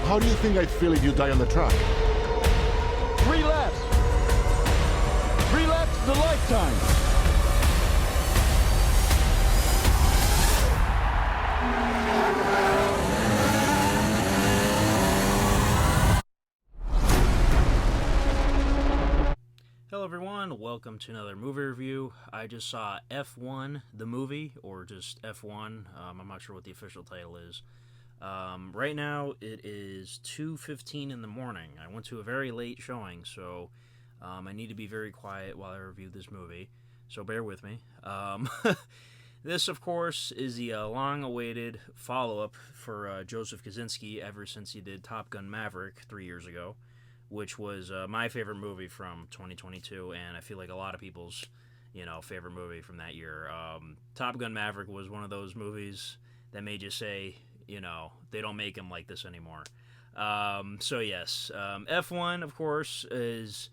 How do you think I'd feel if you die on the track? 3 laps. 3 laps is a lifetime. Hello everyone, welcome to another movie review. I just saw F1, the movie, or just F1. I'm not sure what the official title is. Right now it is 2:15 in the morning. I went to a very late showing, so I need to be very quiet while I review this movie, so bear with me. This, of course, is the long-awaited follow-up for Joseph Kosinski ever since he did Top Gun Maverick 3 years ago, which was my favorite movie from 2022, and I feel like a lot of people's, favorite movie from that year. Top Gun Maverick was one of those movies that made you say, they don't make them like this anymore. So yes, F1, of course, is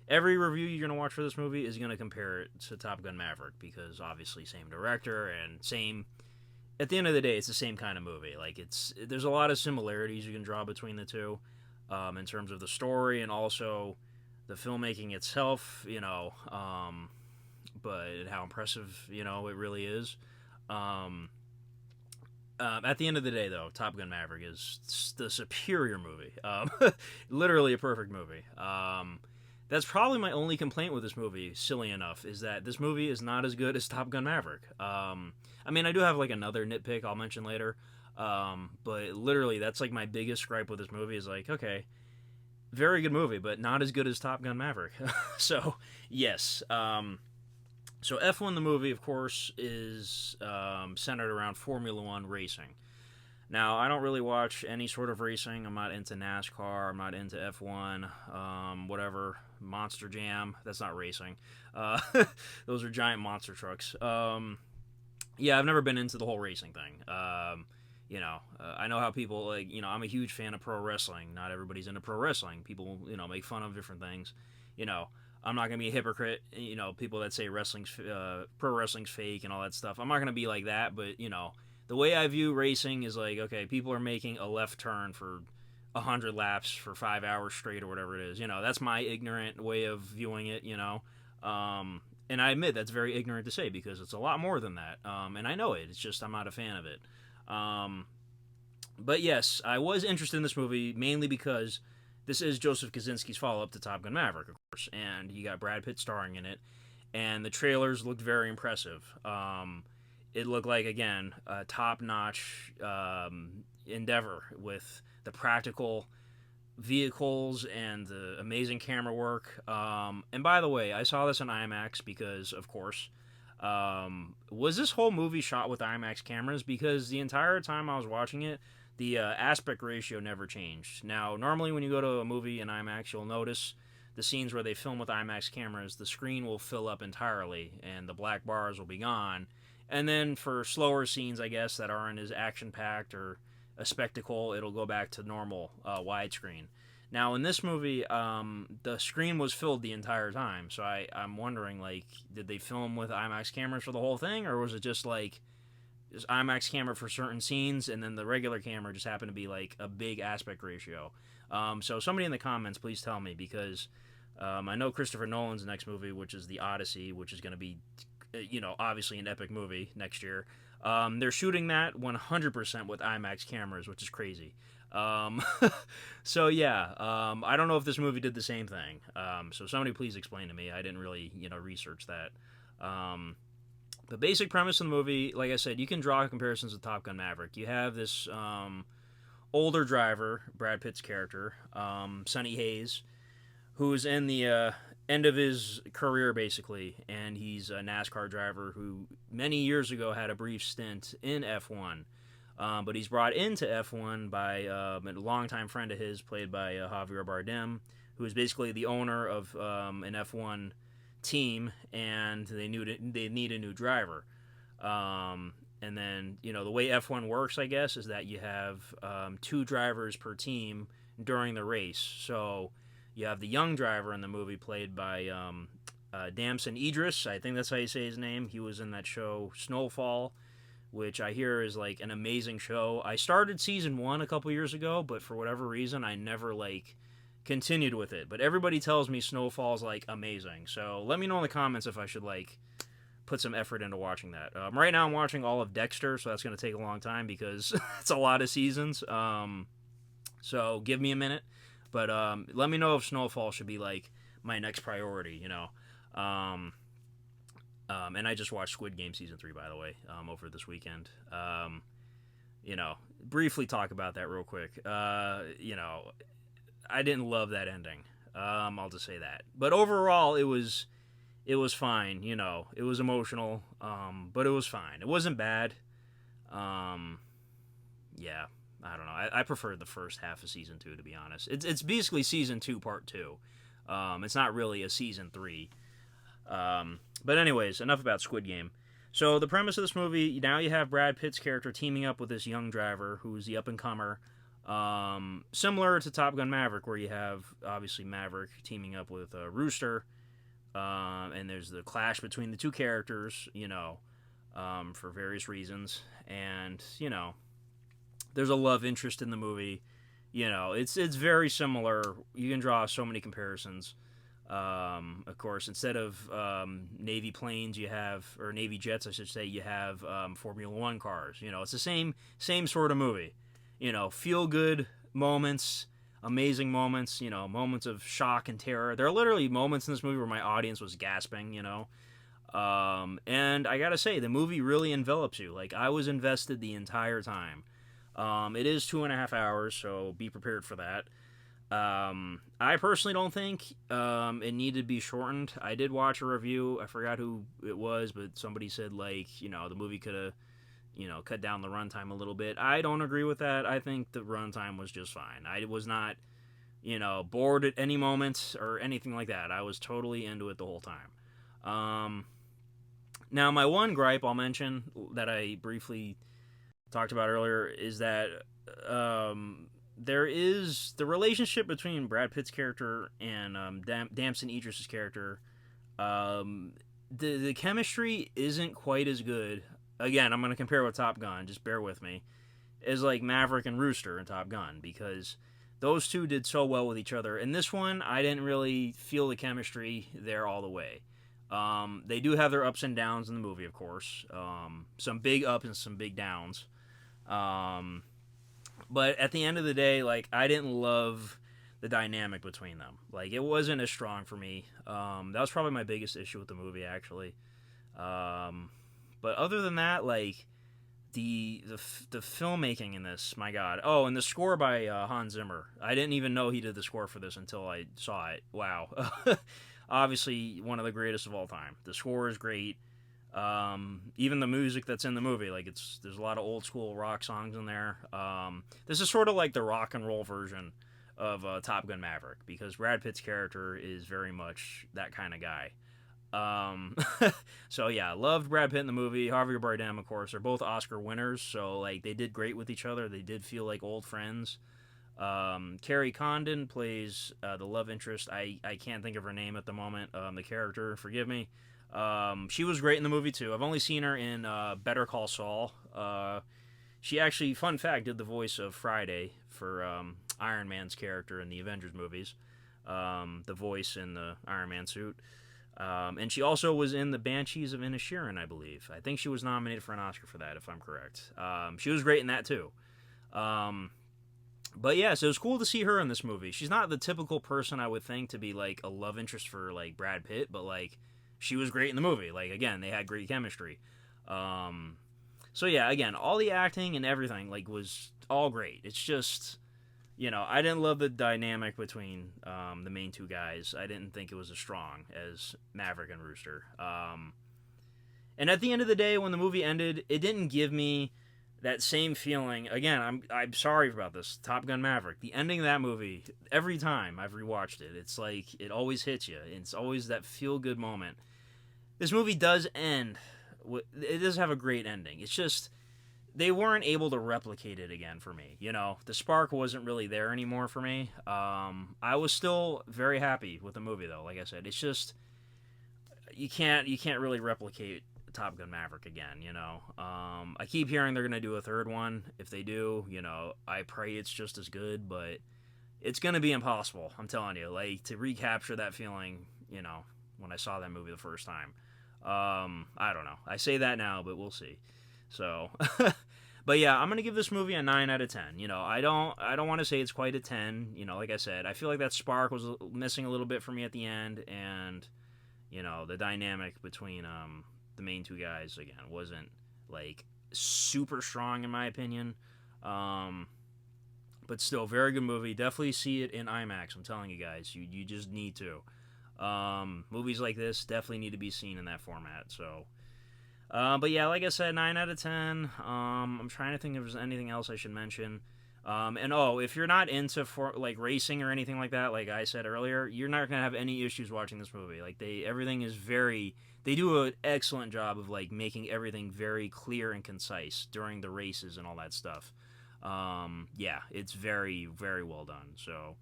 every review you're going to watch for this movie is going to compare it to Top Gun Maverick, because obviously same director and same, at the end of the day, it's the same kind of movie. Like, there's a lot of similarities you can draw between the two. In terms of the story and also the filmmaking itself, but how impressive, it really is. At the end of the day, though, Top Gun Maverick is the superior movie. Literally a perfect movie. That's probably my only complaint with this movie, silly enough, is that this movie is not as good as Top Gun Maverick. I do have, another nitpick I'll mention later. But literally, that's my biggest gripe with this movie is okay, very good movie, but not as good as Top Gun Maverick. So, yes. So F1 the movie, of course, is centered around Formula One racing. Now, I don't really watch any sort of racing. I'm not into NASCAR. I'm not into F1. Whatever. Monster Jam. That's not racing. Those are giant monster trucks. Yeah, I've never been into the whole racing thing. I know how people, I'm a huge fan of pro wrestling. Not everybody's into pro wrestling. People, make fun of different things. I'm not going to be a hypocrite. People that say pro wrestling's fake and all that stuff. I'm not going to be like that, but, the way I view racing is okay, people are making a left turn for 100 laps for 5 hours straight or whatever it is. That's my ignorant way of viewing it, and I admit that's very ignorant to say because it's a lot more than that. And I know it. It's just I'm not a fan of it. But yes, I was interested in this movie mainly because this is Joseph Kosinski's follow-up to Top Gun Maverick, of course, and you got Brad Pitt starring in it, and the trailers looked very impressive. It looked like, again, a top-notch endeavor with the practical vehicles and the amazing camera work. And by the way, I saw this in IMAX because, of course, was this whole movie shot with IMAX cameras? Because the entire time I was watching it, the aspect ratio never changed. Now, normally when you go to a movie in IMAX, you'll notice the scenes where they film with IMAX cameras, the screen will fill up entirely and the black bars will be gone. And then for slower scenes, I guess, that aren't as action-packed or a spectacle, it'll go back to normal widescreen. Now, in this movie, the screen was filled the entire time, so I'm wondering, did they film with IMAX cameras for the whole thing, or was it just, just IMAX camera for certain scenes, and then the regular camera just happened to be, a big aspect ratio? So somebody in the comments, please tell me, because I know Christopher Nolan's next movie, which is The Odyssey, which is going to be, obviously an epic movie next year. They're shooting that 100% with IMAX cameras, which is crazy. So yeah, I don't know if this movie did the same thing. So somebody please explain to me. I didn't really, research that. The basic premise of the movie, like I said, you can draw comparisons with Top Gun Maverick. You have this older driver, Brad Pitt's character, Sonny Hayes, who's in the end of his career, basically, and he's a NASCAR driver who many years ago had a brief stint in F1. But he's brought into F1 by a longtime friend of his, played by Javier Bardem, who is basically the owner of an F1 team, and they need a new driver. And then, the way F1 works, I guess, is that you have 2 drivers per team during the race. So you have the young driver in the movie, played by Damson Idris. I think that's how you say his name. He was in that show Snowfall which I hear is like an amazing show. I started season 1 a couple years ago, but for whatever reason, I never like continued with it. But everybody tells me Snowfall's like amazing. So let me know in the comments if I should like put some effort into watching that. Right now I'm watching all of Dexter, so that's going to take a long time because it's a lot of seasons. So give me a minute. But let me know if Snowfall should be like my next priority, you know. And I just watched Squid Game season 3, by the way, over this weekend. You know, briefly talk about that real quick. You know, I didn't love that ending. I'll just say that. But overall, it was fine. You know, it was emotional, but it was fine. It wasn't bad. Yeah, I don't know. I preferred the first half of season 2, to be honest. It's basically season 2 part 2. It's not really a season 3. But anyways, enough about Squid Game. So the premise of this movie, now you have Brad Pitt's character teaming up with this young driver who's the up-and-comer. Similar to Top Gun Maverick, where you have, obviously, Maverick teaming up with Rooster. And there's the clash between the two characters, you know, for various reasons. And, you know, there's a love interest in the movie. You know, it's very similar. You can draw so many comparisons. Of course, instead of Navy planes, you have, or Navy jets, I should say, you have Formula One cars. You know, it's the same sort of movie. You know, feel good moments, amazing moments. You know, moments of shock and terror. There are literally moments in this movie where my audience was gasping. You know, and I gotta say, the movie really envelops you. Like, I was invested the entire time. It is 2.5 hours, so be prepared for that. I personally don't think it needed to be shortened. I did watch a review. I forgot who it was, but somebody said, like, you know, the movie could have, you know, cut down the runtime a little bit. I don't agree with that. I think the runtime was just fine. I was not, you know, bored at any moment or anything like that. I was totally into it the whole time. Now, my one gripe I'll mention that I briefly talked about earlier is that there is the relationship between Brad Pitt's character and Damson Idris's character. The chemistry isn't quite as good. Again, I'm going to compare with Top Gun, just bear with me, as like Maverick and Rooster in Top Gun, because those two did so well with each other. In this one, I didn't really feel the chemistry there all the way. They do have their ups and downs in the movie, of course. Some big ups and some big downs. But at the end of the day, like, I didn't love the dynamic between them. Like, it wasn't as strong for me. That was probably my biggest issue with the movie, actually. But other than that, like, the filmmaking in this, my God. Oh, and the score by Hans Zimmer. I didn't even know he did the score for this until I saw it. Wow. Obviously, one of the greatest of all time. The score is great. Even the music that's in the movie, like, there's a lot of old school rock songs in there. This is sort of like the rock and roll version of Top Gun Maverick, because Brad Pitt's character is very much that kind of guy. So yeah, loved Brad Pitt in the movie. Javier Bardem, of course, they're both Oscar winners, so like they did great with each other. They did feel like old friends. Carrie Condon plays the love interest. I can't think of her name at the moment. The character, forgive me. She was great in the movie too. I've only seen her in Better Call Saul. She actually, fun fact, did the voice of Friday for Iron Man's character in the Avengers movies. The voice in the Iron Man suit. And she also was in the Banshees of Inisherin, I believe. I think she was nominated for an Oscar for that, if I'm correct. She was great in that too. But yeah, so it was cool to see her in this movie. She's not the typical person I would think to be like a love interest for like Brad Pitt, but like she was great in the movie. Like, again, they had great chemistry. So yeah, again, all the acting and everything like was all great. It's just, you know, I didn't love the dynamic between the main two guys. I didn't think it was as strong as Maverick and Rooster. And at the end of the day, when the movie ended, it didn't give me that same feeling. Again, I'm sorry about this. Top Gun Maverick. The ending of that movie, every time I've rewatched it, it's like it always hits you. It's always that feel-good moment. This movie does end. It does have a great ending. It's just they weren't able to replicate it again for me. You know, the spark wasn't really there anymore for me. I was still very happy with the movie, though. Like I said, it's just you can't really replicate Top Gun Maverick again, you know. I keep hearing they're going to do a third one. If they do, you know, I pray it's just as good, but it's going to be impossible, I'm telling you. Like, to recapture that feeling, you know, when I saw that movie the first time. I don't know. I say that now, but we'll see. So, but yeah, I'm going to give this movie a 9 out of 10. You know, I don't want to say it's quite a 10. You know, like I said, I feel like that spark was missing a little bit for me at the end, and you know, the dynamic between the main two guys again wasn't like super strong in my opinion. But still, very good movie. Definitely see it in IMAX. I'm telling you guys, you just need to. Movies like this definitely need to be seen in that format. So, but yeah, like I said, 9 out of 10. I'm trying to think if there's anything else I should mention. And if you're not into like racing or anything like that, like I said earlier, you're not gonna have any issues watching this movie. Like everything is they do an excellent job of like making everything very clear and concise during the races and all that stuff. Yeah, it's very, very well done. So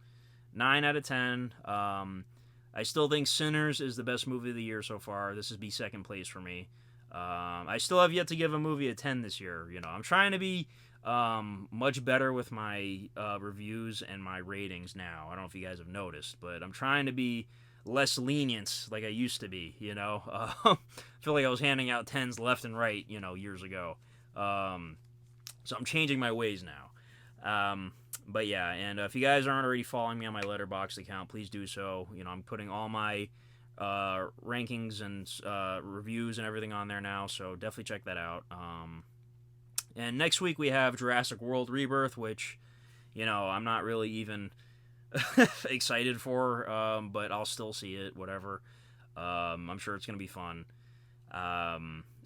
9 out of 10. I still think Sinners is the best movie of the year so far. This would be second place for me. I still have yet to give a movie a 10 this year. You know, I'm trying to be much better with my reviews and my ratings now. I don't know if you guys have noticed, but I'm trying to be less lenient like I used to be, you know. I feel like I was handing out 10s left and right, you know, years ago. So I'm changing my ways now. But yeah, and if you guys aren't already following me on my Letterboxd account, please do so. You know, I'm putting all my rankings and reviews and everything on there now, so definitely check that out. And next week we have Jurassic World Rebirth, which, you know, I'm not really even excited for, but I'll still see it, whatever. I'm sure it's going to be fun.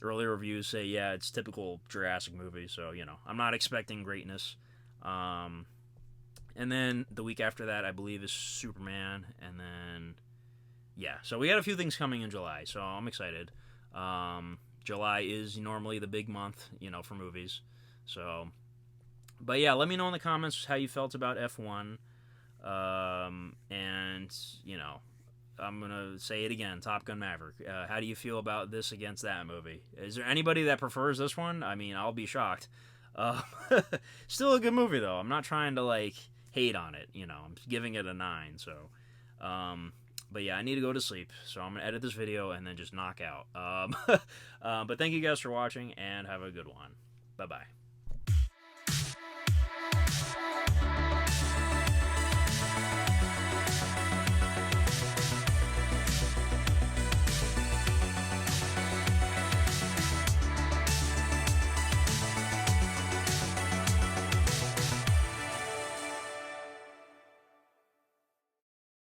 Early reviews say, yeah, it's typical Jurassic movie, so, you know, I'm not expecting greatness. And then the week after that, I believe, is Superman, and then, yeah, so we got a few things coming in July, so I'm excited. July is normally the big month, you know, for movies. So, but yeah, let me know in the comments how you felt about F1. And, you know, I'm going to say it again, Top Gun Maverick. How do you feel about this against that movie? Is there anybody that prefers this one? I mean, I'll be shocked. Still a good movie, though. I'm not trying to, like, hate on it, you know. I'm giving it a 9, so... But yeah, I need to go to sleep, so I'm going to edit this video and then just knock out. But thank you guys for watching, and have a good one. Bye-bye.